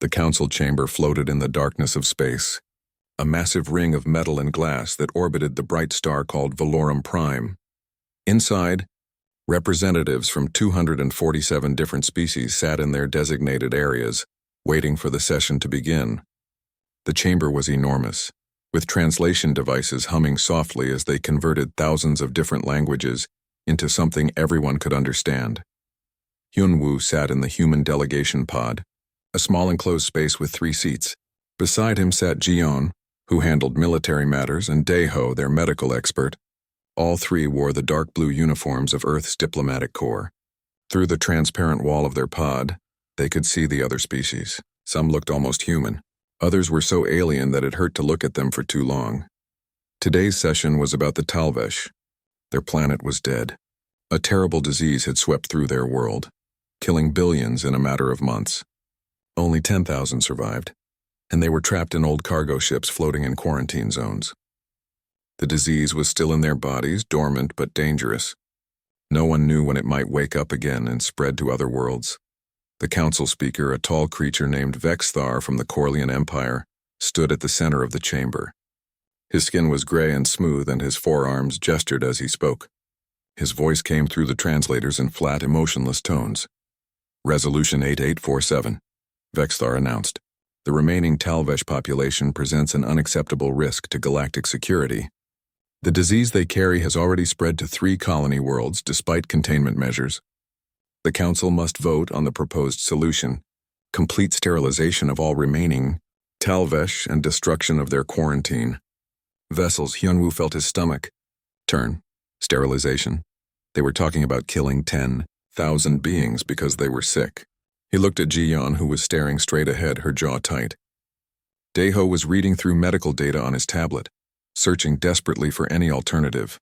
The council chamber floated in the darkness of space, a massive ring of metal and glass that orbited the bright star called Valorum Prime. Inside, representatives from 247 different species sat in their designated areas, waiting for the session to begin. The chamber was enormous, with translation devices humming softly as they converted thousands of different languages into something everyone could understand. Hyunwoo sat in the human delegation pod, a small enclosed space with 3 seats. Beside him sat Jiyeon, who handled military matters, and Daeho, their medical expert. All 3 wore the dark blue uniforms of Earth's diplomatic corps. Through the transparent wall of their pod, they could see the other species. Some looked almost human. Others were so alien that it hurt to look at them for too long. Today's session was about the Talvesh. Their planet was dead. A terrible disease had swept through their world, killing billions in a matter of months. Only 10,000 survived, and they were trapped in old cargo ships floating in quarantine zones. The disease was still in their bodies, dormant but dangerous. No one knew when it might wake up again and spread to other worlds. The council speaker, a tall creature named Vexthar from the Corlean Empire, stood at the center of the chamber. His skin was gray and smooth, and his forearms gestured as he spoke. His voice came through the translators in flat, emotionless tones. Resolution 8847. Vexthar announced. The remaining Talvesh population presents an unacceptable risk to galactic security. The disease they carry has already spread to 3 colony worlds despite containment measures. The Council must vote on the proposed solution: complete sterilization of all remaining Talvesh and destruction of their quarantine. Vessels. Hyunwoo felt his stomach turn. Sterilization. They were talking about killing 10,000 beings because they were sick. He looked at Jiyeon, who was staring straight ahead, her jaw tight. Daeho was reading through medical data on his tablet, searching desperately for any alternative.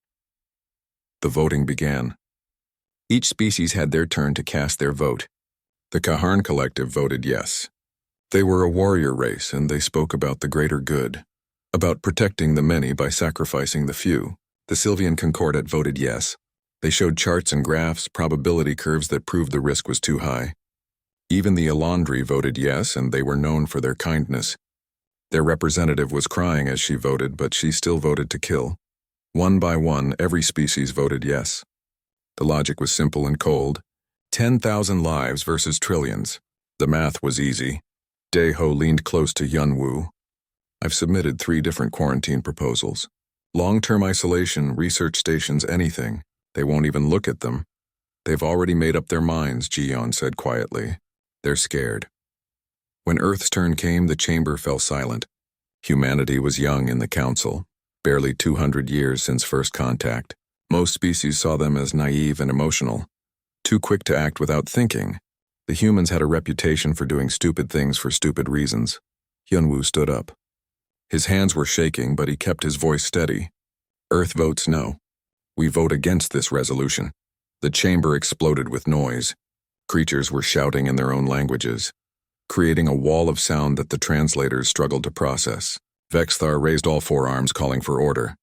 The voting began. Each species had their turn to cast their vote. The Kaharn Collective voted yes. They were a warrior race, and they spoke about the greater good, about protecting the many by sacrificing the few. The Sylvian Concordat voted yes. They showed charts and graphs, probability curves that proved the risk was too high. Even the Elandri voted yes, and they were known for their kindness. Their representative was crying as she voted, but she still voted to kill. One by one, every species voted yes. The logic was simple and cold. 10,000 lives versus trillions. The math was easy. Daeho leaned close to Hyunwoo. I've submitted 3 different quarantine proposals. Long-term isolation, research stations, anything. They won't even look at them. They've already made up their minds, Jiyeon said quietly. They're scared. When Earth's turn came, the chamber fell silent. Humanity was young in the council, barely 200 years since first contact. Most species saw them as naive and emotional, too quick to act without thinking. The humans had a reputation for doing stupid things for stupid reasons. Hyunwoo stood up. His hands were shaking, but he kept his voice steady. Earth votes no. We vote against this resolution. The chamber exploded with noise. Creatures were shouting in their own languages, creating a wall of sound that the translators struggled to process. Vexthar raised all 4 arms, calling for order.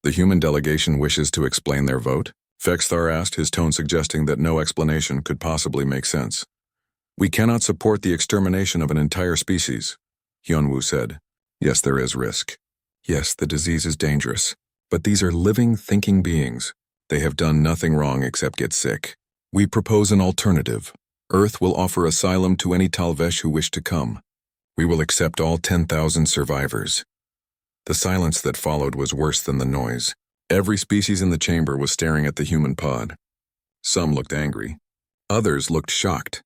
The human delegation wishes to explain their vote? Vexthar asked, his tone suggesting that no explanation could possibly make sense. We cannot support the extermination of an entire species, Hyunwoo said. Yes, there is risk. Yes, the disease is dangerous. But these are living, thinking beings. They have done nothing wrong except get sick. We propose an alternative. Earth will offer asylum to any Talvesh who wish to come. We will accept all 10,000 survivors. The silence that followed was worse than the noise. Every species in the chamber was staring at the human pod. Some looked angry. Others looked shocked.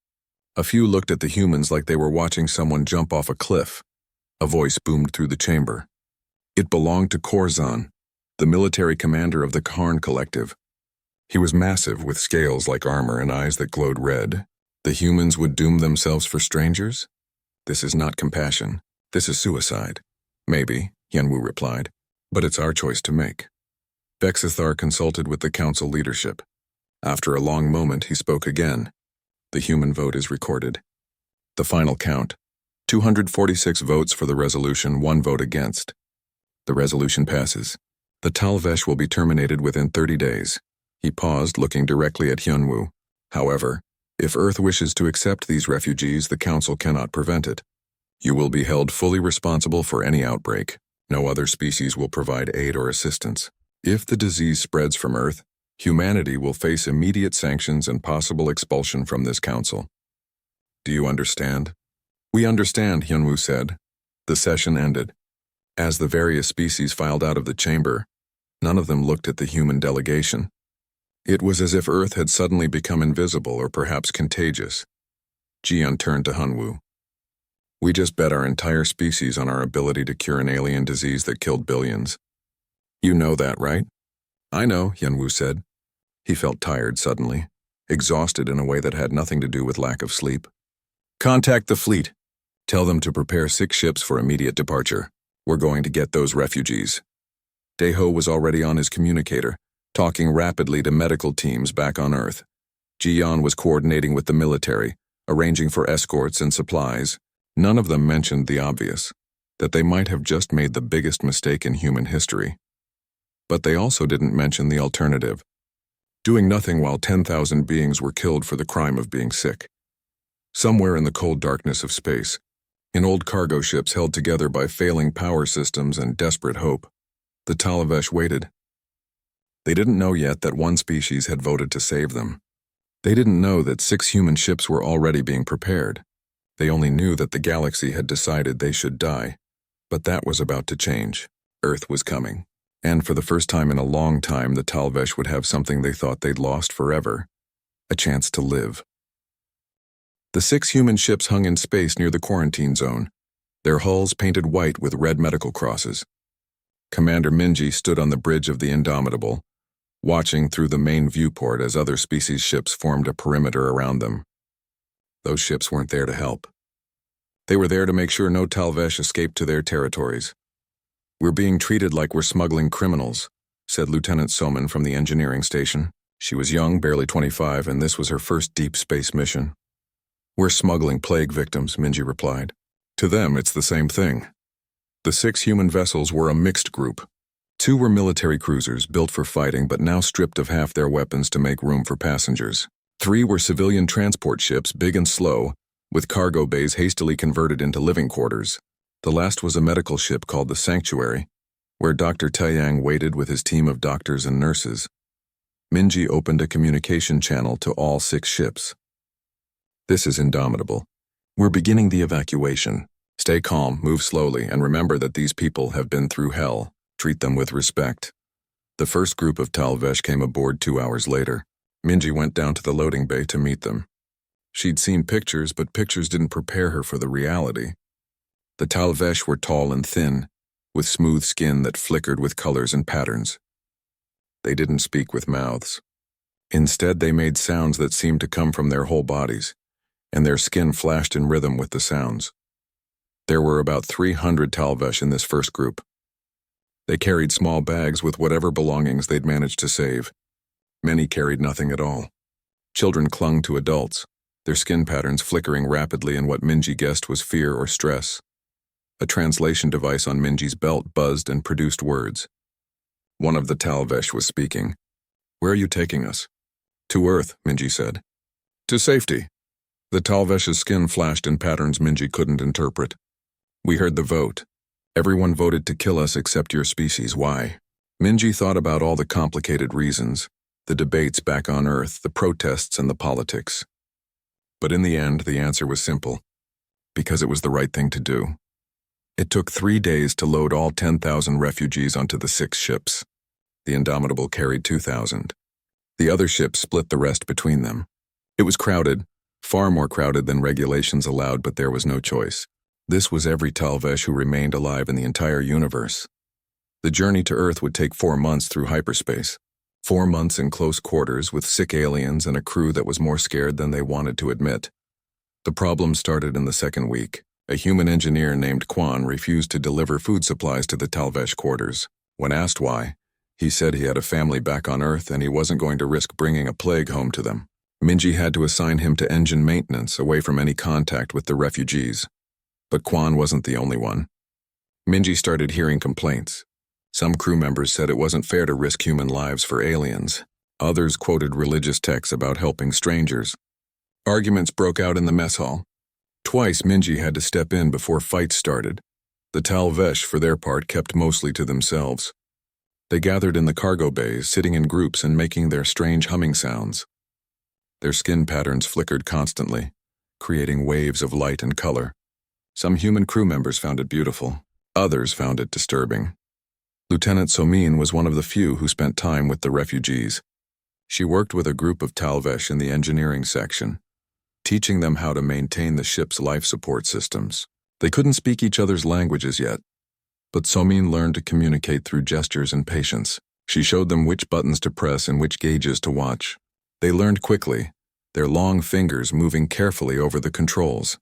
A few looked at the humans like they were watching someone jump off a cliff. A voice boomed through the chamber. It belonged to Korzan, the military commander of the Kaharn Collective. He was massive, with scales like armor and eyes that glowed red. The humans would doom themselves for strangers? This is not compassion. This is suicide. Maybe, Hyunwoo replied, but it's our choice to make. Vexthar consulted with the council leadership. After a long moment, he spoke again. The human vote is recorded. The final count: 246 votes for the resolution, 1 vote against. The resolution passes. The Talvesh will be terminated within 30 days. He paused, looking directly at Hyunwoo. However, if Earth wishes to accept these refugees, the Council cannot prevent it. You will be held fully responsible for any outbreak. No other species will provide aid or assistance. If the disease spreads from Earth, humanity will face immediate sanctions and possible expulsion from this council. Do you understand? We understand, Hyunwoo said. The session ended. As the various species filed out of the chamber, none of them looked at the human delegation. It was as if Earth had suddenly become invisible or perhaps contagious. Jiyeon turned to Hyunwoo. We just bet our entire species on our ability to cure an alien disease that killed billions. You know that, right? I know, Hyunwoo said. He felt tired suddenly, exhausted in a way that had nothing to do with lack of sleep. Contact the fleet. Tell them to prepare 6 ships for immediate departure. We're going to get those refugees. Daeho was already on his communicator, talking rapidly to medical teams back on Earth. Jiyeon was coordinating with the military, arranging for escorts and supplies. None of them mentioned the obvious, that they might have just made the biggest mistake in human history. But they also didn't mention the alternative, doing nothing while 10,000 beings were killed for the crime of being sick. Somewhere in the cold darkness of space, in old cargo ships held together by failing power systems and desperate hope, the Talavesh waited. They didn't know yet that one species had voted to save them. They didn't know that 6 human ships were already being prepared. They only knew that the galaxy had decided they should die. But that was about to change. Earth was coming. And for the first time in a long time, the Talvesh would have something they thought they'd lost forever. A chance to live. The 6 human ships hung in space near the quarantine zone, their hulls painted white with red medical crosses. Commander Minji stood on the bridge of the Indomitable, watching through the main viewport as other species ships formed a perimeter around them. Those ships weren't there to help. They were there to make sure no Talvesh escaped to their territories. We're being treated like we're smuggling criminals, said Lieutenant Soman from the engineering station. She was young, barely 25, and this was her first deep space mission. We're smuggling plague victims, Minji replied. To them, it's the same thing. The 6 human vessels were a mixed group. 2 were military cruisers built for fighting but now stripped of half their weapons to make room for passengers. 3 were civilian transport ships, big and slow, with cargo bays hastily converted into living quarters. The last was a medical ship called the Sanctuary, where Dr. Taeyang waited with his team of doctors and nurses. Minji opened a communication channel to all 6 ships. This is Indomitable. We're beginning the evacuation. Stay calm, move slowly, and remember that these people have been through hell. Treat them with respect. The first group of Talvesh came aboard 2 hours later. Minji went down to the loading bay to meet them. She'd seen pictures, but pictures didn't prepare her for the reality. The Talvesh were tall and thin, with smooth skin that flickered with colors and patterns. They didn't speak with mouths. Instead, they made sounds that seemed to come from their whole bodies, and their skin flashed in rhythm with the sounds. There were about 300 Talvesh in this first group. They carried small bags with whatever belongings they'd managed to save. Many carried nothing at all. Children clung to adults, their skin patterns flickering rapidly in what Minji guessed was fear or stress. A translation device on Minji's belt buzzed and produced words. One of the Talvesh was speaking. Where are you taking us? To Earth, Minji said. To safety. The Talvesh's skin flashed in patterns Minji couldn't interpret. We heard the vote. Everyone voted to kill us except your species. Why? Minji thought about all the complicated reasons, the debates back on Earth, the protests and the politics. But in the end, the answer was simple. Because it was the right thing to do. It took 3 days to load all 10,000 refugees onto the 6 ships. The Indomitable carried 2,000. The other ships split the rest between them. It was crowded, far more crowded than regulations allowed, but there was no choice. This was every Talvesh who remained alive in the entire universe. The journey to Earth would take 4 months through hyperspace. 4 months in close quarters with sick aliens and a crew that was more scared than they wanted to admit. The problem started in the 2nd week. A human engineer named Quan refused to deliver food supplies to the Talvesh quarters. When asked why, he said he had a family back on Earth and he wasn't going to risk bringing a plague home to them. Minji had to assign him to engine maintenance away from any contact with the refugees. But Quan wasn't the only one. Minji started hearing complaints. Some crew members said it wasn't fair to risk human lives for aliens. Others quoted religious texts about helping strangers. Arguments broke out in the mess hall. Twice Minji had to step in before fights started. The Talvesh, for their part, kept mostly to themselves. They gathered in the cargo bays, sitting in groups and making their strange humming sounds. Their skin patterns flickered constantly, creating waves of light and color. Some human crew members found it beautiful. Others found it disturbing. Lieutenant Somin was one of the few who spent time with the refugees. She worked with a group of Talvesh in the engineering section, teaching them how to maintain the ship's life support systems. They couldn't speak each other's languages yet, but Somin learned to communicate through gestures and patience. She showed them which buttons to press and which gauges to watch. They learned quickly, their long fingers moving carefully over the controls.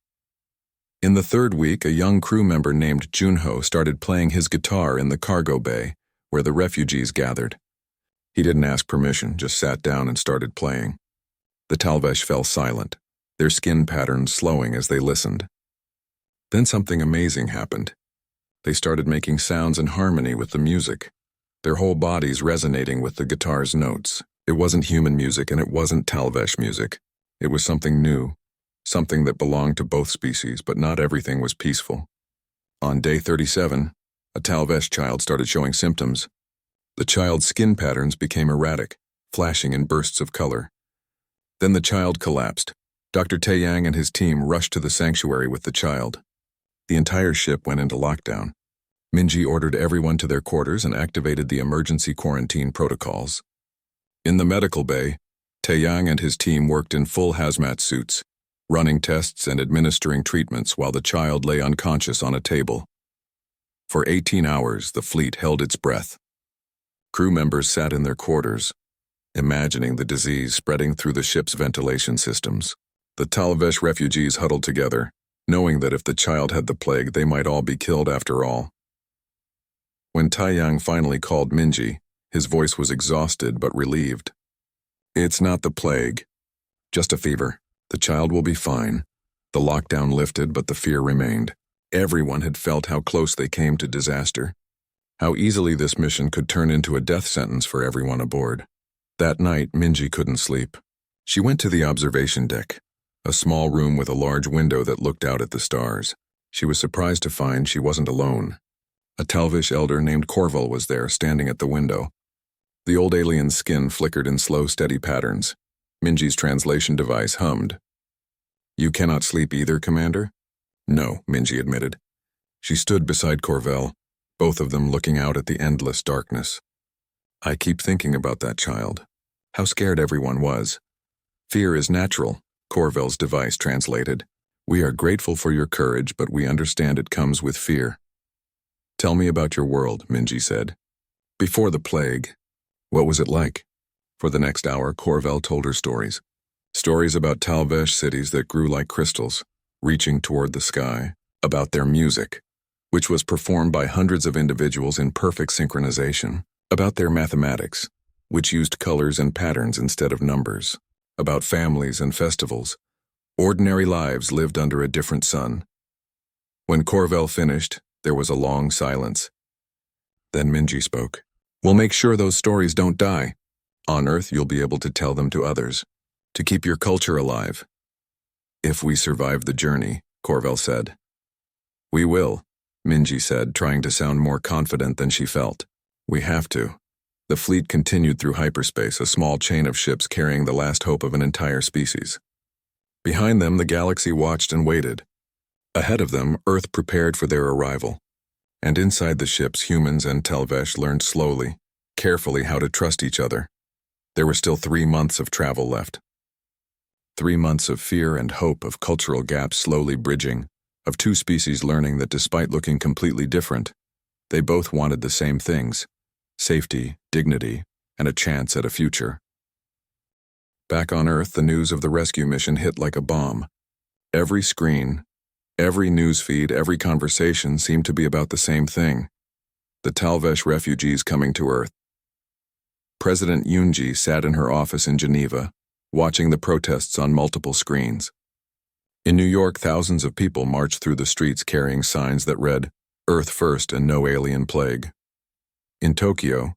In the third week, a young crew member named Junho started playing his guitar in the cargo bay, where the refugees gathered. He didn't ask permission, just sat down and started playing. The Talvesh fell silent, their skin patterns slowing as they listened. Then something amazing happened. They started making sounds in harmony with the music, their whole bodies resonating with the guitar's notes. It wasn't human music and it wasn't Talvesh music. It was something new, something that belonged to both species, but not everything was peaceful. On day 37, a Talvesh child started showing symptoms. The child's skin patterns became erratic, flashing in bursts of color. Then the child collapsed. Dr. Taeyang and his team rushed to the sanctuary with the child. The entire ship went into lockdown. Minji ordered everyone to their quarters and activated the emergency quarantine protocols. In the medical bay, Taeyang and his team worked in full hazmat suits, running tests and administering treatments while the child lay unconscious on a table. For 18 hours, the fleet held its breath. Crew members sat in their quarters, imagining the disease spreading through the ship's ventilation systems. The Talvesh refugees huddled together, knowing that if the child had the plague, they might all be killed after all. When Taeyang finally called Minji, his voice was exhausted but relieved. "It's not the plague, just a fever. The child will be fine." The lockdown lifted, but the fear remained. Everyone had felt how close they came to disaster, how easily this mission could turn into a death sentence for everyone aboard. That night, Minji couldn't sleep. She went to the observation deck, a small room with a large window that looked out at the stars. She was surprised to find she wasn't alone. A Talvesh elder named Corval was there, standing at the window. The old alien's skin flickered in slow, steady patterns. Minji's translation device hummed. "You cannot sleep either, Commander?" "No," Minji admitted. She stood beside Corval, both of them looking out at the endless darkness. "I keep thinking about that child. How scared everyone was." "Fear is natural," Corval's device translated. "We are grateful for your courage, but we understand it comes with fear." "Tell me about your world," Minji said. "Before the plague, what was it like?" For the next hour, Corval told her stories. Stories about Talvesh cities that grew like crystals, reaching toward the sky, about their music, which was performed by hundreds of individuals in perfect synchronization, about their mathematics, which used colors and patterns instead of numbers, about families and festivals, ordinary lives lived under a different sun. When Corval finished, there was a long silence. Then Minji spoke. "We'll make sure those stories don't die. On Earth, you'll be able to tell them to others, to keep your culture alive." "If we survive the journey," Corval said. "We will," Minji said, trying to sound more confident than she felt. "We have to." The fleet continued through hyperspace, a small chain of ships carrying the last hope of an entire species. Behind them, the galaxy watched and waited. Ahead of them, Earth prepared for their arrival. And inside the ships, humans and Talvesh learned slowly, carefully how to trust each other. There were still 3 months of travel left. 3 months of fear and hope, of cultural gaps slowly bridging, of two species learning that despite looking completely different, they both wanted the same things: safety, dignity, and a chance at a future. Back on Earth, the news of the rescue mission hit like a bomb. Every screen, every news feed, every conversation seemed to be about the same thing: the Talvesh refugees coming to Earth. President Yoonji sat in her office in Geneva, watching the protests on multiple screens. In New York, thousands of people marched through the streets carrying signs that read, "Earth first and no alien plague." In Tokyo,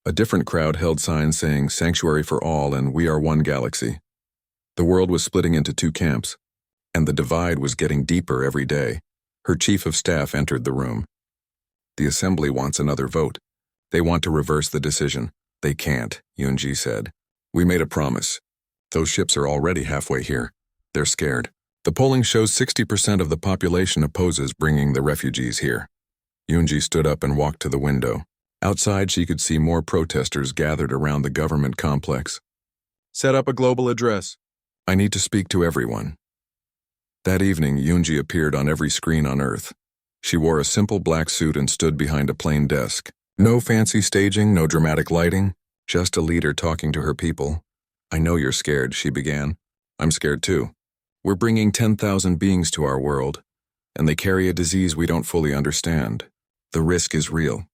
a different crowd held signs saying "Sanctuary for all" and "We are one galaxy." The world was splitting into two camps. and the divide was getting deeper every day. Her chief of staff entered the room. The assembly wants another vote. They want to reverse the decision. They can't, Yunji said. We made a promise. Those ships are already halfway here. They're scared. The polling shows 60% of the population opposes bringing the refugees here. Yunji stood up and walked to the window. Outside, she could see more protesters gathered around the government complex. Set up a global address. I need to speak to everyone. That evening, Yunji appeared on every screen on Earth. She wore a simple black suit and stood behind a plain desk. No fancy staging, no dramatic lighting, just a leader talking to her people. I know you're scared, she began. I'm scared too. We're bringing 10,000 beings to our world, and they carry a disease we don't fully understand. The risk is real.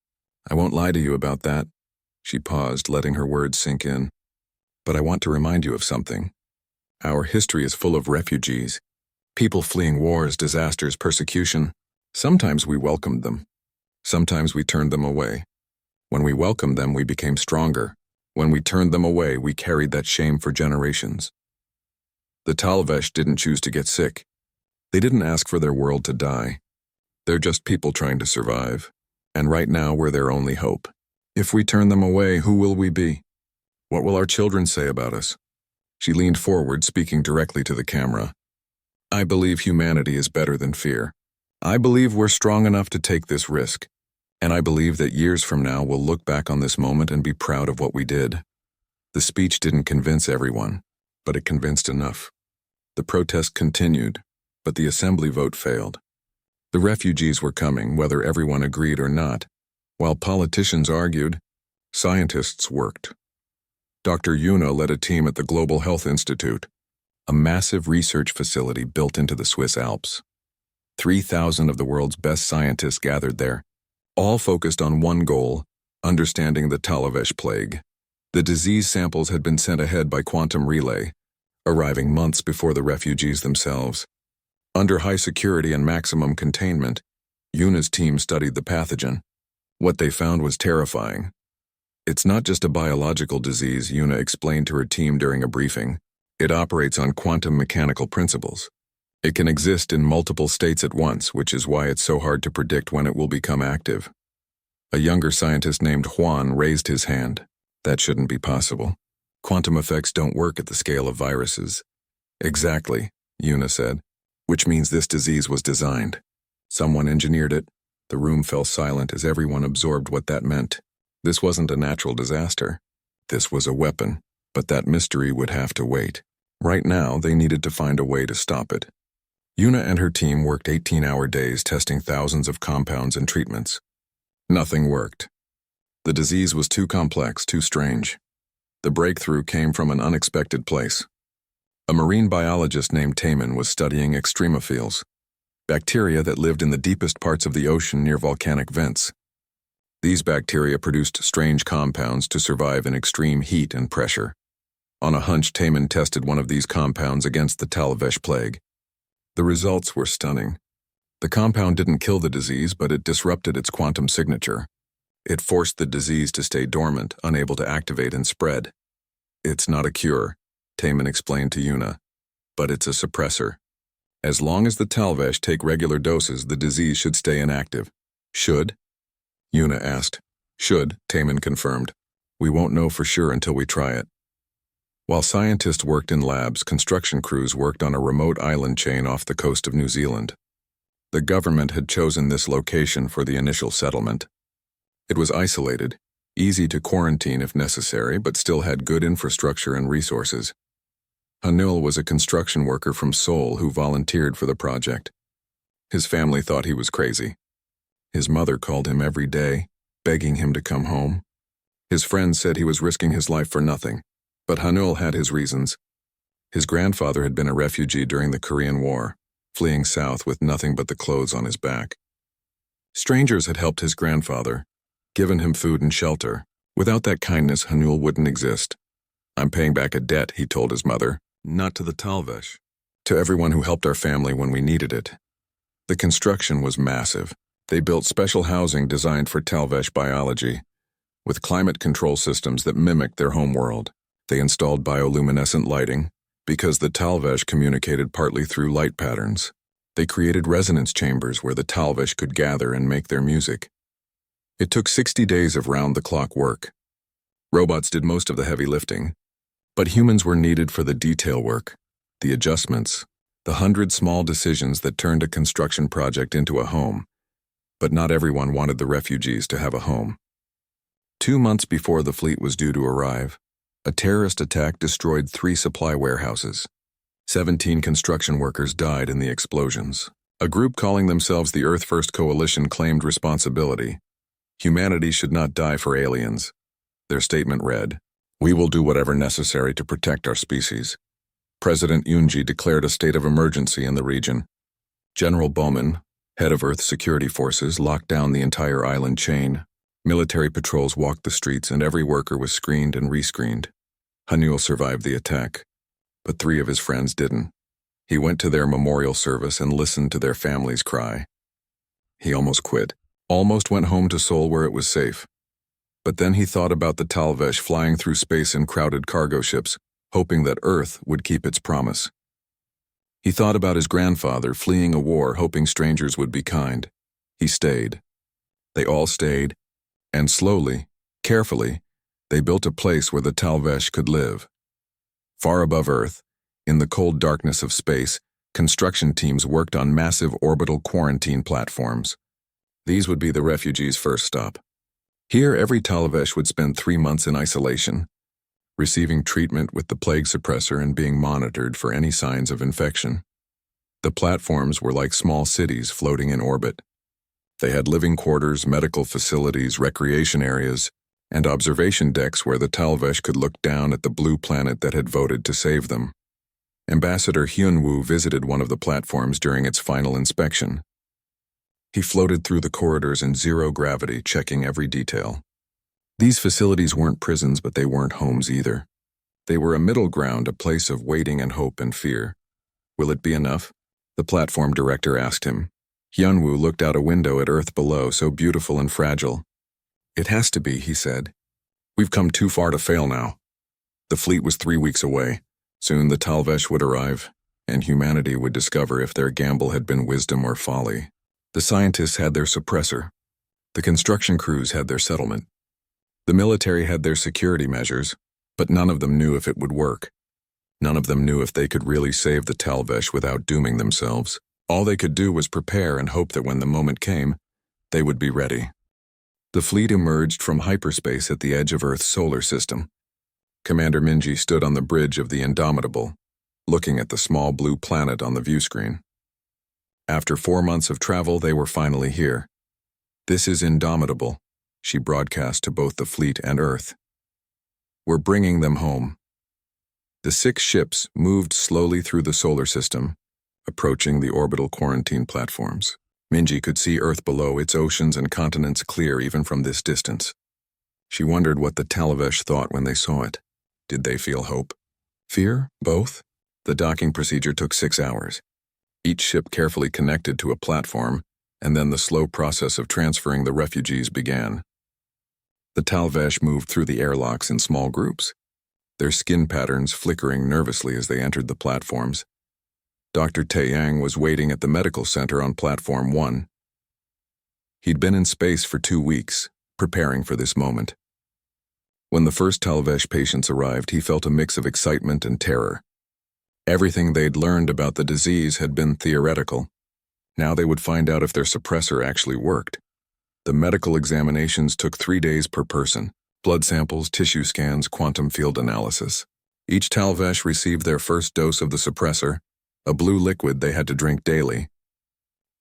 I won't lie to you about that. She paused, letting her words sink in. But I want to remind you of something. Our history is full of refugees, people fleeing wars, disasters, persecution. Sometimes we welcomed them. Sometimes we turned them away. When we welcomed them, we became stronger. When we turned them away, we carried that shame for generations. The Talvesh didn't choose to get sick. They didn't ask for their world to die. They're just people trying to survive. And right now, we're their only hope. If we turn them away, who will we be? What will our children say about us? She leaned forward, speaking directly to the camera. I believe humanity is better than fear. I believe we're strong enough to take this risk. And I believe that years from now we'll look back on this moment and be proud of what we did. The speech didn't convince everyone, but it convinced enough. The protest continued, but the assembly vote failed. The refugees were coming, whether everyone agreed or not. While politicians argued, scientists worked. Dr. Yuna led a team at the Global Health Institute, a massive research facility built into the Swiss Alps. 3,000 of the world's best scientists gathered there, all focused on one goal, understanding the Talavesh plague. The disease samples had been sent ahead by quantum relay, arriving months before the refugees themselves. Under high security and maximum containment, Yuna's team studied the pathogen. What they found was terrifying. It's not just a biological disease, Yuna explained to her team during a briefing. It operates on quantum mechanical principles. It can exist in multiple states at once, which is why it's so hard to predict when it will become active. A younger scientist named Juan raised his hand. That shouldn't be possible. Quantum effects don't work at the scale of viruses. Exactly, Yuna said, which means this disease was designed. Someone engineered it. The room fell silent as everyone absorbed what that meant. This wasn't a natural disaster. This was a weapon, but that mystery would have to wait. Right now, they needed to find a way to stop it. Yuna and her team worked 18-hour days testing thousands of compounds and treatments. Nothing worked. The disease was too complex, too strange. The breakthrough came from an unexpected place. A marine biologist named Taman was studying extremophiles, bacteria that lived in the deepest parts of the ocean near volcanic vents. These bacteria produced strange compounds to survive in extreme heat and pressure. On a hunch, Taman tested one of these compounds against the Talavesh plague. The results were stunning. The compound didn't kill the disease, but it disrupted its quantum signature. It forced the disease to stay dormant, unable to activate and spread. It's not a cure, Taman explained to Yuna, but it's a suppressor. As long as the Talvesh take regular doses, the disease should stay inactive. Should? Yuna asked. Should, Taman confirmed. We won't know for sure until we try it. While scientists worked in labs, construction crews worked on a remote island chain off the coast of New Zealand. The government had chosen this location for the initial settlement. It was isolated, easy to quarantine if necessary, but still had good infrastructure and resources. Hanul was a construction worker from Seoul who volunteered for the project. His family thought he was crazy. His mother called him every day, begging him to come home. His friends said he was risking his life for nothing, but Hanul had his reasons. His grandfather had been a refugee during the Korean War, fleeing south with nothing but the clothes on his back. Strangers had helped his grandfather, given him food and shelter. Without that kindness, Hanul wouldn't exist. I'm paying back a debt, he told his mother, not to the Talvesh, to everyone who helped our family when we needed it. The construction was massive. They built special housing designed for Talvesh biology, with climate control systems that mimicked their home world. They installed bioluminescent lighting, Because the Talvesh communicated partly through light patterns. They created resonance chambers where the Talvesh could gather and make their music. It took 60 days of round-the-clock work. Robots did most of the heavy lifting, but humans were needed for the detail work, the adjustments, the 100 small decisions that turned a construction project into a home. But not everyone wanted the refugees to have a home. 2 months before the fleet was due to arrive, a terrorist attack destroyed 3 supply warehouses. 17 construction workers died in the explosions. A group calling themselves the Earth First Coalition claimed responsibility. Humanity should not die for aliens. Their statement read, "We will do whatever necessary to protect our species." President Yoonji declared a state of emergency in the region. General Bowman, head of Earth security forces, locked down the entire island chain. Military patrols walked the streets and every worker was screened and rescreened. Hanul survived the attack, but 3 of his friends didn't. He went to their memorial service and listened to their families cry. He almost quit, almost went home to Seoul where it was safe. But then he thought about the Talvesh flying through space in crowded cargo ships, hoping that Earth would keep its promise. He thought about his grandfather fleeing a war, hoping strangers would be kind. He stayed. They all stayed, and slowly, carefully, they built a place where the Talvesh could live. Far above Earth, in the cold darkness of space, construction teams worked on massive orbital quarantine platforms. These would be the refugees' first stop. Here, every Talvesh would spend 3 months in isolation, receiving treatment with the plague suppressor and being monitored for any signs of infection. The platforms were like small cities floating in orbit. They had living quarters, medical facilities, recreation areas, and observation decks where the Talvesh could look down at the blue planet that had voted to save them. Ambassador Hyun-woo visited one of the platforms during its final inspection. He floated through the corridors in zero gravity, checking every detail. These facilities weren't prisons, but they weren't homes either. They were a middle ground, a place of waiting and hope and fear. "Will it be enough?" the platform director asked him. Hyun-woo looked out a window at Earth below, so beautiful and fragile. "It has to be," he said. "We've come too far to fail now." The fleet was 3 weeks away. Soon the Talvesh would arrive, and humanity would discover if their gamble had been wisdom or folly. The scientists had their suppressor. The construction crews had their settlement. The military had their security measures, but none of them knew if it would work. None of them knew if they could really save the Talvesh without dooming themselves. All they could do was prepare and hope that when the moment came, they would be ready. The fleet emerged from hyperspace at the edge of Earth's solar system. Commander Minji stood on the bridge of the Indomitable, looking at the small blue planet on the view screen. After 4 months of travel, they were finally here. "This is Indomitable," she broadcast to both the fleet and Earth. "We're bringing them home." The 6 ships moved slowly through the solar system, approaching the orbital quarantine platforms. Minji could see Earth below, its oceans and continents clear even from this distance. She wondered what the Talvesh thought when they saw it. Did they feel hope? Fear? Both? The docking procedure took 6 hours. Each ship carefully connected to a platform, and then the slow process of transferring the refugees began. The Talvesh moved through the airlocks in small groups, their skin patterns flickering nervously as they entered the platforms. Dr. Taeyang was waiting at the medical center on Platform 1. He'd been in space for 2 weeks, preparing for this moment. When the first Talvesh patients arrived, he felt a mix of excitement and terror. Everything they'd learned about the disease had been theoretical. Now they would find out if their suppressor actually worked. The medical examinations took 3 days per person: blood samples, tissue scans, quantum field analysis. Each Talvesh received their first dose of the suppressor, a blue liquid they had to drink daily.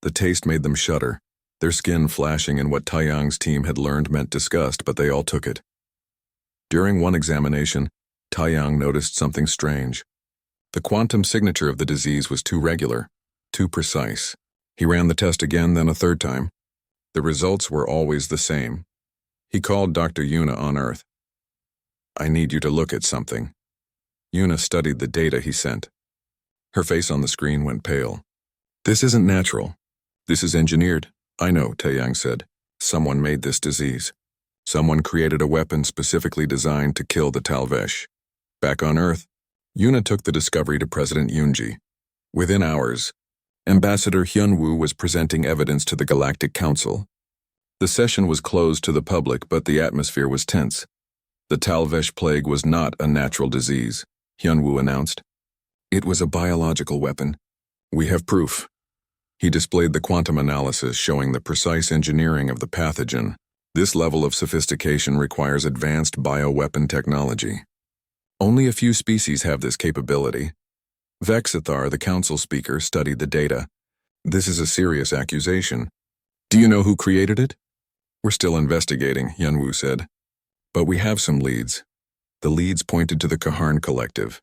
The taste made them shudder, their skin flashing in what Taeyang's team had learned meant disgust, but they all took it. During one examination, Taeyang noticed something strange. The quantum signature of the disease was too regular, too precise. He ran the test again, then a 3rd time. The results were always the same. He called Dr. Yuna on Earth. "I need you to look at something." Yuna studied the data he sent. Her face on the screen went pale. "This isn't natural. This is engineered." "I know," Taeyang said. "Someone made this disease. Someone created a weapon specifically designed to kill the Talvesh. Back on Earth, Yuna took the discovery to President Yoonji. Within hours, Ambassador Hyunwoo was presenting evidence to the Galactic Council. The session was closed to the public, but the atmosphere was tense. The Talvesh plague was not a natural disease, Hyunwoo announced. It was a biological weapon. We have proof. He displayed the quantum analysis showing the precise engineering of the pathogen. This level of sophistication requires advanced bioweapon technology. Only a few species have this capability. Vexithar, the council speaker, studied the data. This is a serious accusation. Do you know who created it? We're still investigating, Hyunwoo said. But we have some leads. The leads pointed to the Kaharn Collective.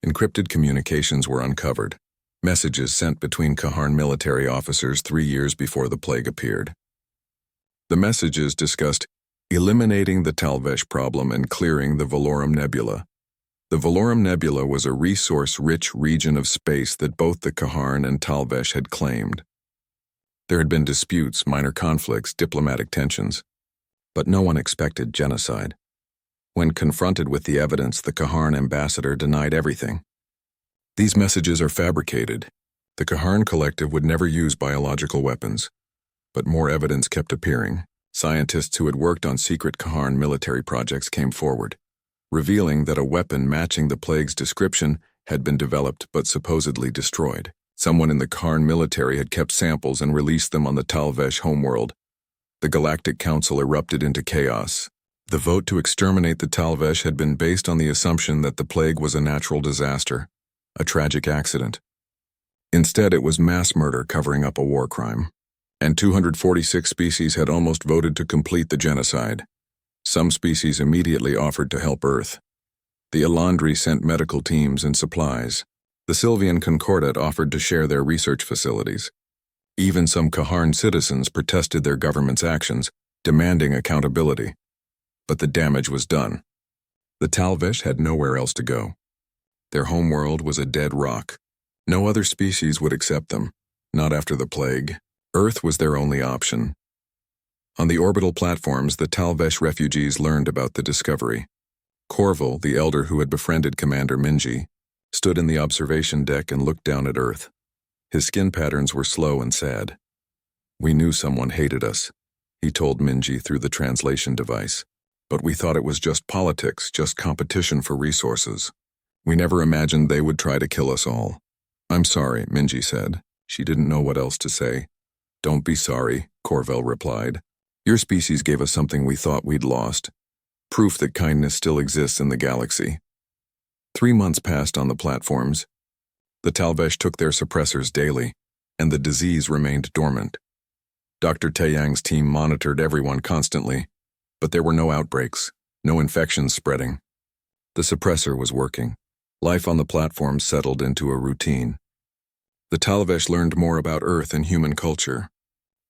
Encrypted communications were uncovered. Messages sent between Kaharn military officers 3 years before the plague appeared. The messages discussed eliminating the Talvesh problem and clearing the Valorum Nebula. The Valorum Nebula was a resource-rich region of space that both the Kaharn and Talvesh had claimed. There had been disputes, minor conflicts, diplomatic tensions, but no one expected genocide. When confronted with the evidence, the Kaharn ambassador denied everything. These messages are fabricated. The Kaharn Collective would never use biological weapons. But more evidence kept appearing. Scientists who had worked on secret Kaharn military projects came forward, revealing that a weapon matching the plague's description had been developed but supposedly destroyed. Someone in the Kaharn military had kept samples and released them on the Talvesh homeworld. The Galactic Council erupted into chaos. The vote to exterminate the Talvesh had been based on the assumption that the plague was a natural disaster, a tragic accident. Instead, it was mass murder covering up a war crime. And 246 species had almost voted to complete the genocide. Some species immediately offered to help Earth. The Elandri sent medical teams and supplies. The Sylvian Concordat offered to share their research facilities. Even some Kaharn citizens protested their government's actions, demanding accountability. But the damage was done. The Talvesh had nowhere else to go. Their homeworld was a dead rock. No other species would accept them, not after the plague. Earth was their only option. On the orbital platforms, the Talvesh refugees learned about the discovery. Corval, the elder who had befriended Commander Minji, stood in the observation deck and looked down at Earth. His skin patterns were slow and sad. We knew someone hated us, he told Minji through the translation device. But we thought it was just politics, just competition for resources. We never imagined they would try to kill us all. I'm sorry, Minji said. She didn't know what else to say. Don't be sorry, Corval replied. Your species gave us something we thought we'd lost. Proof that kindness still exists in the galaxy. 3 months passed on the platforms. The Talvesh took their suppressors daily, and the disease remained dormant. Dr. Taeyang's team monitored everyone constantly, but there were no outbreaks, no infections spreading. The suppressor was working. Life on the platform settled into a routine. The Talvesh learned more about Earth and human culture.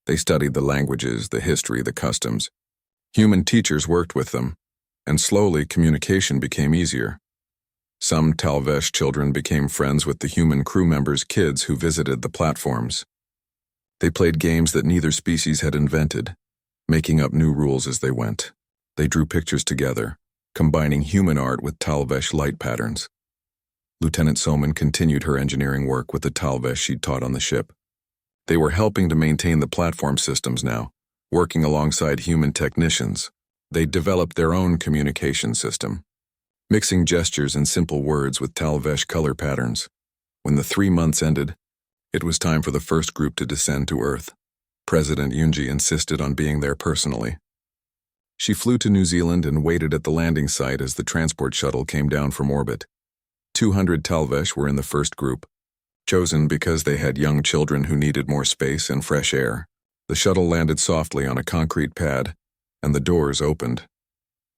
They studied the languages, the history, the customs. Human teachers worked with them, and slowly communication became easier. Some Talvesh children became friends with the human crew members' kids who visited the platforms. They played games that neither species had invented, making up new rules as they went. They drew pictures together, combining human art with Talvesh light patterns. Lieutenant Soman continued her engineering work with the Talvesh she'd taught on the ship. They were helping to maintain the platform systems now, working alongside human technicians. They developed their own communication system, mixing gestures and simple words with Talvesh color patterns. When the 3 months ended, it was time for the first group to descend to Earth. President Yoonji insisted on being there personally. She flew to New Zealand and waited at the landing site as the transport shuttle came down from orbit. 200 Talvesh were in the first group, chosen because they had young children who needed more space and fresh air. The shuttle landed softly on a concrete pad, and the doors opened.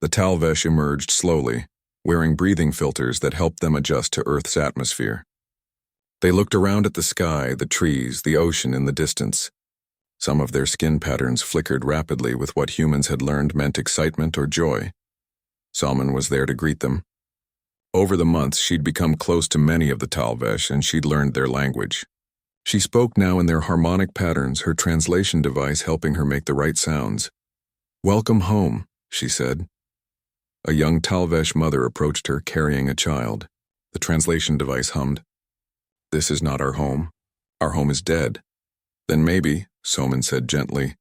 The Talvesh emerged slowly, wearing breathing filters that helped them adjust to Earth's atmosphere. They looked around at the sky, the trees, the ocean in the distance. Some of their skin patterns flickered rapidly with what humans had learned meant excitement or joy. Salman was there to greet them. Over the months, she'd become close to many of the Talvesh, and she'd learned their language. She spoke now in their harmonic patterns, her translation device helping her make the right sounds. "Welcome home," she said. A young Talvesh mother approached her carrying a child. The translation device hummed. "This is not our home. Our home is dead." "Then maybe," Soman said gently,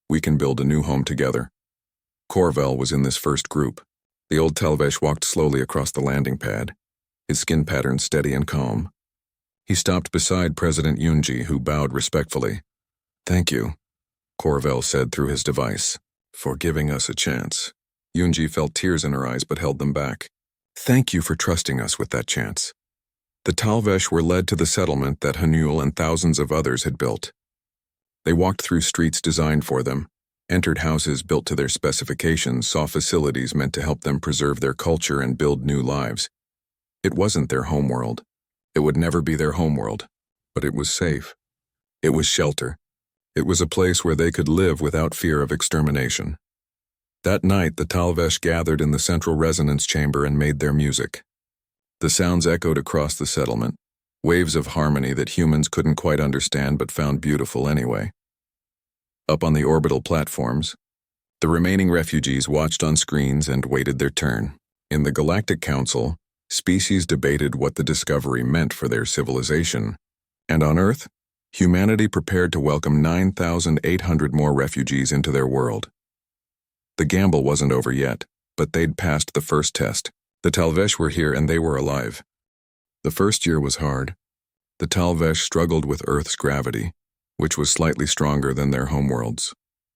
"we can build a new home together." Corvel was in this first group. The old Talvesh walked slowly across the landing pad, his skin pattern steady and calm. He stopped beside President Yunji, who bowed respectfully. "Thank you," Corvel said through his device, "for giving us a chance." Yunji felt tears in her eyes but held them back. "Thank you for trusting us with that chance." The Talvesh were led to the settlement that Hanul and thousands of others had built. They walked through streets designed for them, entered houses built to their specifications, saw facilities meant to help them preserve their culture and build new lives. It wasn't their homeworld. It would never be their homeworld, but it was safe. It was shelter. It was a place where they could live without fear of extermination. That night, the Talvesh gathered in the central resonance chamber and made their music. The sounds echoed across the settlement, waves of harmony that humans couldn't quite understand but found beautiful anyway. Up on the orbital platforms, the remaining refugees watched on screens and waited their turn. In the Galactic Council, species debated what the discovery meant for their civilization, and on Earth, humanity prepared to welcome 9,800 more refugees into their world. The gamble wasn't over yet, but they'd passed the first test. The Talvesh were here and they were alive. The first year was hard. The Talvesh struggled with Earth's gravity, which was slightly stronger than their homeworlds.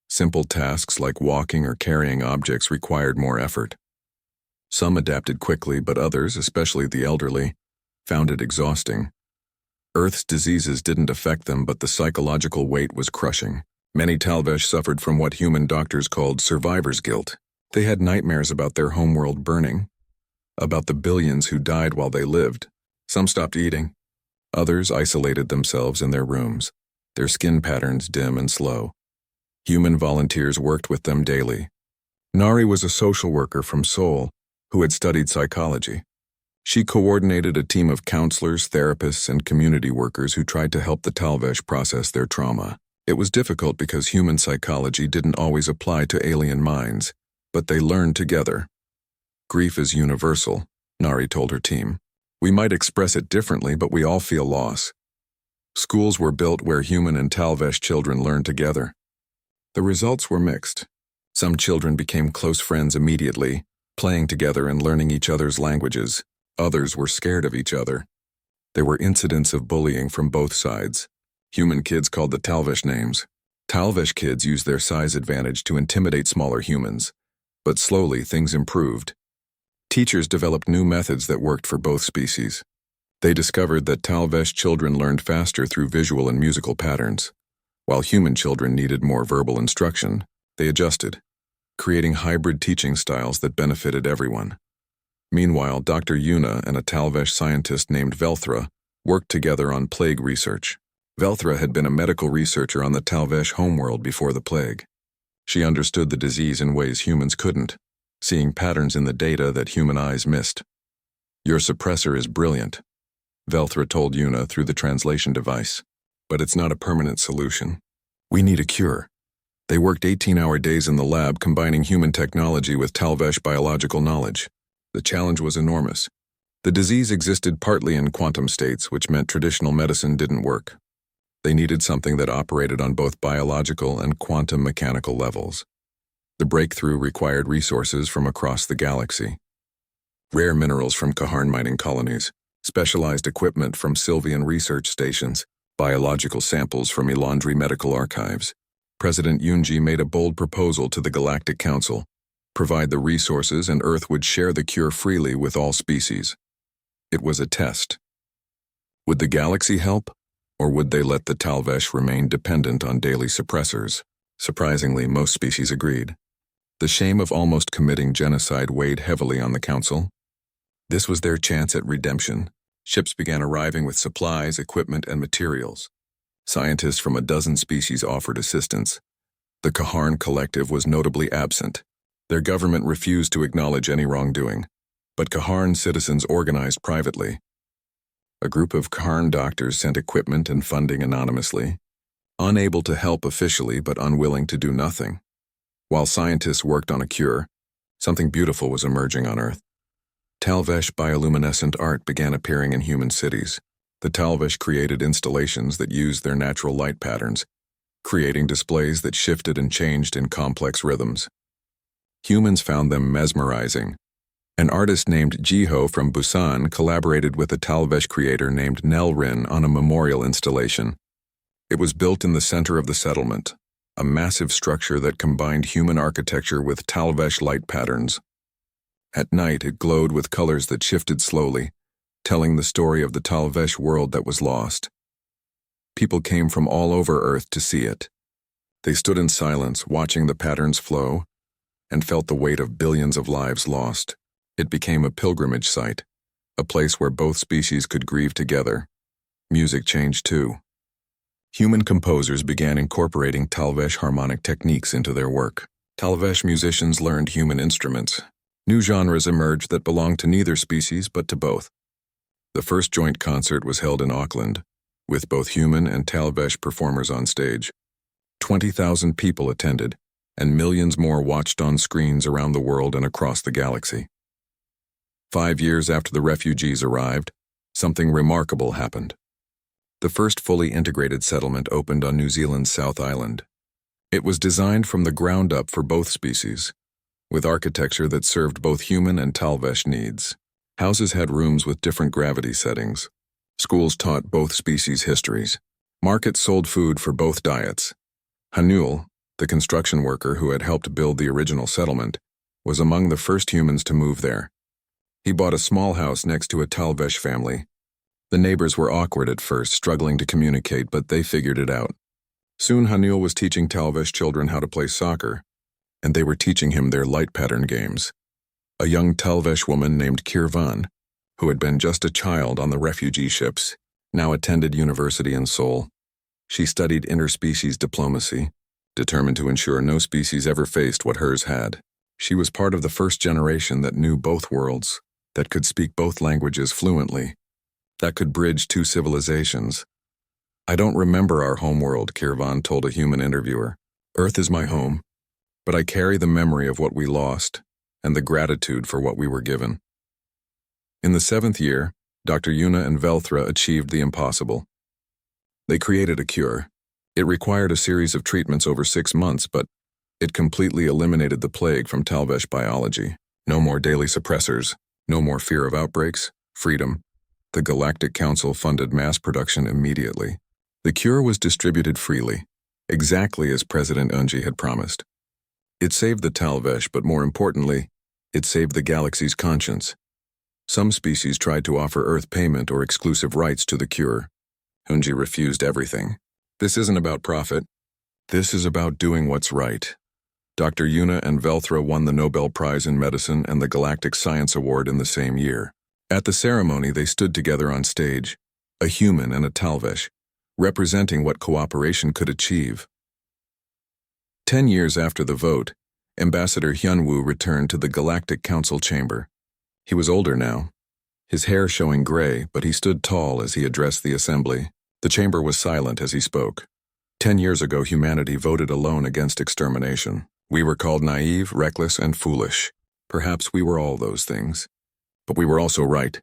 Simple tasks like walking or carrying objects required more effort. Some adapted quickly, but others, especially the elderly, found it exhausting. Earth's diseases didn't affect them, but the psychological weight was crushing. Many Talvesh suffered from what human doctors called survivor's guilt. They had nightmares about their homeworld burning, about the billions who died while they lived. Some stopped eating. Others isolated themselves in their rooms, their skin patterns dim and slow. Human volunteers worked with them daily. Nari was a social worker from Seoul who had studied psychology. She coordinated a team of counselors, therapists, and community workers who tried to help the Talvesh process their trauma. It was difficult because human psychology didn't always apply to alien minds, but they learned together. "Grief is universal," Nari told her team. "We might express it differently, but we all feel loss." Schools were built where human and Talvesh children learned together. The results were mixed. Some children became close friends immediately, playing together and learning each other's languages. Others were scared of each other. There were incidents of bullying from both sides. Human kids called the Talvesh names. Talvesh kids used their size advantage to intimidate smaller humans. But slowly, things improved. Teachers developed new methods that worked for both species. They discovered that Talvesh children learned faster through visual and musical patterns. While human children needed more verbal instruction, they adjusted, creating hybrid teaching styles that benefited everyone. Meanwhile, Dr. Yuna and a Talvesh scientist named Velthra worked together on plague research. Velthra had been a medical researcher on the Talvesh homeworld before the plague. She understood the disease in ways humans couldn't, seeing patterns in the data that human eyes missed. "Your suppressor is brilliant," Velthra told Yuna through the translation device, "but it's not a permanent solution. We need a cure." They worked 18-hour days in the lab, combining human technology with Talvesh biological knowledge. The challenge was enormous. The disease existed partly in quantum states, which meant traditional medicine didn't work. They needed something that operated on both biological and quantum mechanical levels. The breakthrough required resources from across the galaxy. Rare minerals from Kaharn mining colonies, specialized equipment from Sylvian research stations, biological samples from Elandri medical archives. President Yunji made a bold proposal to the Galactic Council: provide the resources and Earth would share the cure freely with all species. It was a test. Would the galaxy help, or would they let the Talvesh remain dependent on daily suppressors? Surprisingly, most species agreed. The shame of almost committing genocide weighed heavily on the Council. This was their chance at redemption. Ships began arriving with supplies, equipment, and materials. Scientists from a dozen species offered assistance. The Kaharn Collective was notably absent. Their government refused to acknowledge any wrongdoing, but Kaharn citizens organized privately. A group of Kaharn doctors sent equipment and funding anonymously, unable to help officially but unwilling to do nothing. While scientists worked on a cure, something beautiful was emerging on Earth. Talvesh bioluminescent art began appearing in human cities. The Talvesh created installations that used their natural light patterns, creating displays that shifted and changed in complex rhythms. Humans found them mesmerizing. An artist named Jiho from Busan collaborated with a Talvesh creator named Nelrin on a memorial installation. It was built in the center of the settlement, a massive structure that combined human architecture with Talvesh light patterns. At night, it glowed with colors that shifted slowly, telling the story of the Talvesh world that was lost. People came from all over Earth to see it. They stood in silence, watching the patterns flow, and felt the weight of billions of lives lost. It became a pilgrimage site, a place where both species could grieve together. Music changed too. Human composers began incorporating Talvesh harmonic techniques into their work. Talvesh musicians learned human instruments. New genres emerged that belonged to neither species but to both. The first joint concert was held in Auckland, with both human and Talvesh performers on stage. 20,000 people attended, and millions more watched on screens around the world and across the galaxy. 5 years after the refugees arrived, something remarkable happened. The first fully integrated settlement opened on New Zealand's South Island. It was designed from the ground up for both species, with architecture that served both human and Talvesh needs. Houses had rooms with different gravity settings. Schools taught both species' histories. Markets sold food for both diets. Hanul, the construction worker who had helped build the original settlement, was among the first humans to move there. He bought a small house next to a Talvesh family. The neighbors were awkward at first, struggling to communicate, but they figured it out. Soon Hanul was teaching Talvesh children how to play soccer, and they were teaching him their light pattern games. A young Talvesh woman named Kirvan, who had been just a child on the refugee ships, now attended university in Seoul. She studied interspecies diplomacy, determined to ensure no species ever faced what hers had. She was part of the first generation that knew both worlds, that could speak both languages fluently, that could bridge two civilizations. "I don't remember our homeworld," Kirvan told a human interviewer. "Earth is my home, but I carry the memory of what we lost and the gratitude for what we were given." In the 7th year, Dr. Yuna and Velthra achieved the impossible. They created a cure. It required a series of treatments over 6 months, but it completely eliminated the plague from Talvesh biology. No more daily suppressors, no more fear of outbreaks, freedom. The Galactic Council funded mass production immediately. The cure was distributed freely, exactly as President Unji had promised. It saved the Talvesh, but more importantly, it saved the galaxy's conscience. Some species tried to offer Earth payment or exclusive rights to the cure. Unji refused everything. "This isn't about profit. This is about doing what's right." Dr. Yuna and Velthra won the Nobel Prize in Medicine and the Galactic Science Award in the same year. At the ceremony, they stood together on stage, a human and a Talvesh, representing what cooperation could achieve. 10 years after the vote, Ambassador Hyunwoo returned to the Galactic Council chamber. He was older now, his hair showing gray, but he stood tall as he addressed the assembly. The chamber was silent as he spoke. 10 years ago, humanity voted alone against extermination. We were called naive, reckless, and foolish. Perhaps we were all those things. But we were also right.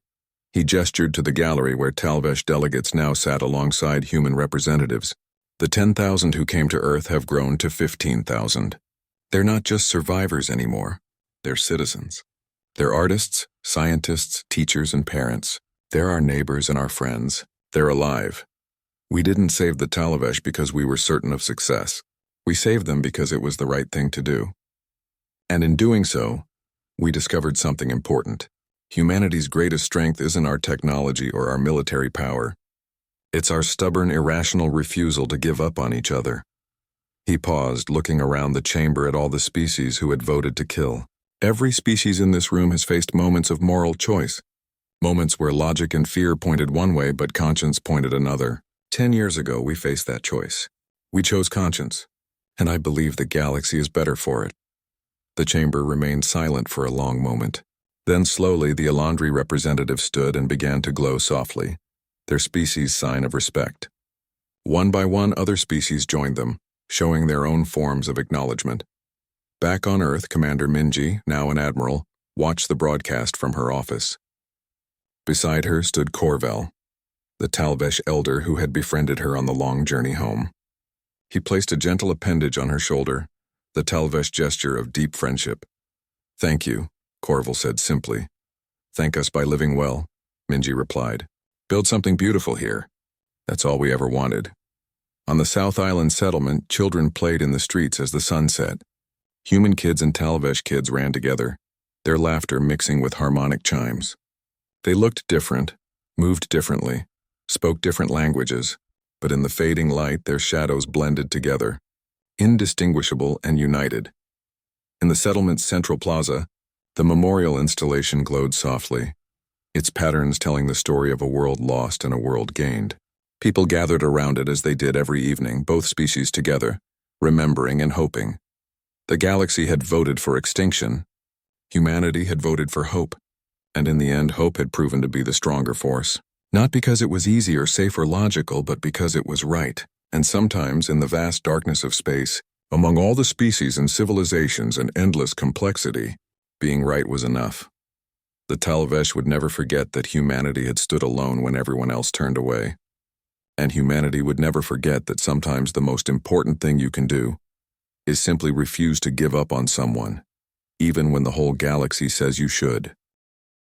He gestured to the gallery where Talvesh delegates now sat alongside human representatives. The 10,000 who came to Earth have grown to 15,000. They're not just survivors anymore. They're citizens. They're artists, scientists, teachers, and parents. They're our neighbors and our friends. They're alive. We didn't save the Talvesh because we were certain of success. We saved them because it was the right thing to do. And in doing so, we discovered something important. Humanity's greatest strength isn't our technology or our military power. It's our stubborn, irrational refusal to give up on each other. He paused, looking around the chamber at all the species who had voted to kill. Every species in this room has faced moments of moral choice. Moments where logic and fear pointed one way but conscience pointed another. 10 years ago, we faced that choice. We chose conscience, and I believe the galaxy is better for it. The chamber remained silent for a long moment. Then slowly the Alandri representative stood and began to glow softly, their species' sign of respect. One by one, other species joined them, showing their own forms of acknowledgement. Back on Earth, Commander Minji, now an admiral, watched the broadcast from her office. Beside her stood Corvel, the Talvesh elder who had befriended her on the long journey home. He placed a gentle appendage on her shoulder, the Talvesh gesture of deep friendship. "Thank you," Corvel said simply. "Thank us by living well," Minji replied. "Build something beautiful here. That's all we ever wanted." On the South Island settlement, children played in the streets as the sun set. Human kids and Talvesh kids ran together, their laughter mixing with harmonic chimes. They looked different, moved differently, spoke different languages, but in the fading light their shadows blended together, indistinguishable and united. In the settlement's central plaza, the memorial installation glowed softly, its patterns telling the story of a world lost and a world gained. People gathered around it as they did every evening, both species together, remembering and hoping. The galaxy had voted for extinction. Humanity had voted for hope. And in the end, hope had proven to be the stronger force. Not because it was easy or safe or logical, but because it was right. And sometimes, in the vast darkness of space, among all the species and civilizations and endless complexity, being right was enough. The Talvesh would never forget that humanity had stood alone when everyone else turned away. And humanity would never forget that sometimes the most important thing you can do is simply refuse to give up on someone, even when the whole galaxy says you should.